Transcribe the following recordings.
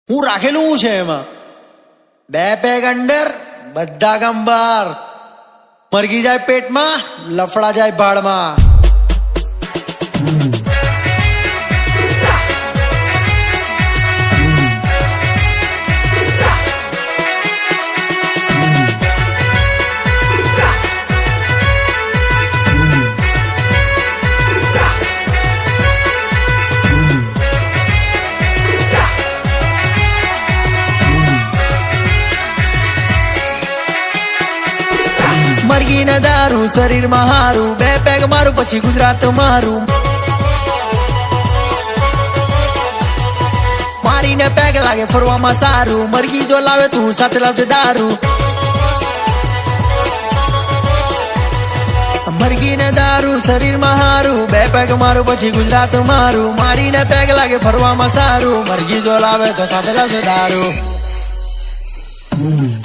હું રાખેલું હું છે એમાં 2 પેગ અંડર બધા ગંબર મરઘી જાય પેટમાં લફડા જાય ભાડમાં મરઘી ને દારૂ શરીર માં હારું 2 પેગ મારું પછી ગુજરાત મારું મારીને પેગ લાગે ફરવામાં સારું મરઘી જો લાવે તું સાથે લાવજે દારૂ મરઘી ને દારૂ શરીર માં હારું 2 પેગ મારું પછી ગુજરાત મારું મારીને પેગ લાગે ફરવામાં સારું મરઘી જો લાવે તો સાથે લાવજે દારૂ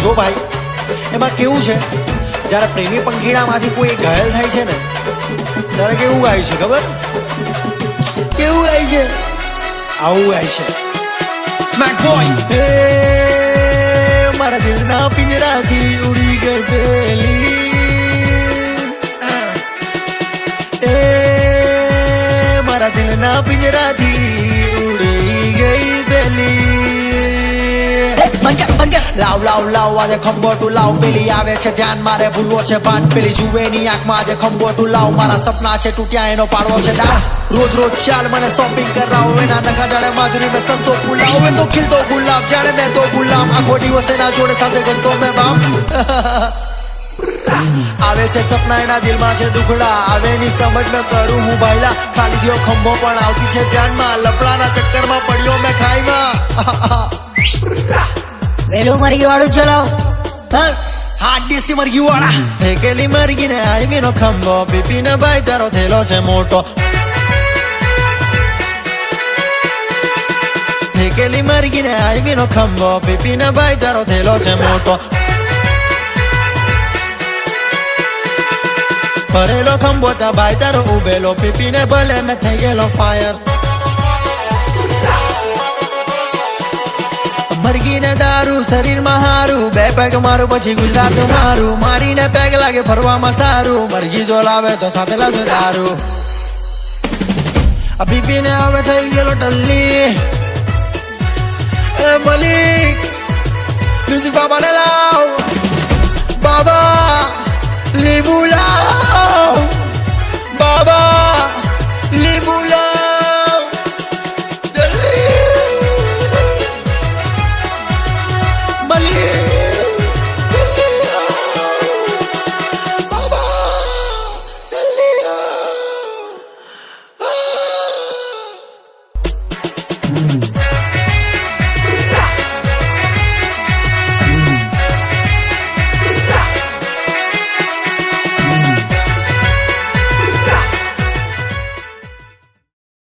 જો ભાઈ એમાં કેવું છે જ્યારે પ્રેમી પંખીડામાંથી કોઈ ઘાયલ થાય છે ને ત્યારે કેવું ગાય છે ખબર કેવું ગાય છે આવું ગાય છે સ્મેક બોય હે મારા દિલના પિંજરાથી ઉડી ગઈ પેલી એ મારા દિલના પિંજરાથી ઉડી ગઈ પેલી લાવ લાવ લાવ આજે ખંભોટું લાવ પેલી આવે છે ધ્યાન મારે ભૂલવો છે ભાન પેલી જુવેની આંખમાં આજે ખંભોટું લાવ મારા સપના છે તૂટ્યા એનો પાડવો છે ડાવ રોજ રોજ ચાલ મને શોપિંગ કરાવો એના નગા જાણે માધુરી મેં સસ્તો ફૂલાવ એ તો ખીલતો ગુલાબ જાણે મેં તો ગુલામ આખો દિવસ એના જોડે સાથે ગસતો મેં બાપ આવે છે સપના એના દિલમાં છે દુખડા આવે ની સમજ મેં કરું હું ભાઈલા ખાલી થયો ખંભો પણ આવતી છે ધ્યાનમાં લફડાના ચક્કરમાં પડ્યો મેં ખાઈમાં પેલું મરઘી વાળું ચલાવ હાથ દેશી મરઘી વાળા ઠેકેલી મરઘી ને આઈવી નો ખંભો પીપી ને ભાઈ તારો થેલો છે મોટો ઠેકેલી મરઘી ને આઈવી નો ખંભો પીપી ને ભાઈ તારો થેલો છે મોટો ભરેલો ખંભો તા ભાઈ તારો ઉભેલો પીપી ને ભલે મેં થઈ ગયેલો ફાયર મરઘી ને દારૂ શરીર માં હારું 2 પેગ મારું પછી ગુજરાત મારું મારીને પેગ લાગે ફરવામાં સારું મરઘી જો લાવે તો સાથે લાવજો દારૂ બીપી ને હવે થઈ ગયેલો ટલ્લી એ મલિક મ્યુઝિક બાબા ને લાવ બાબા લીંબુ લાવ બાબા લીંબુ લાવ Mali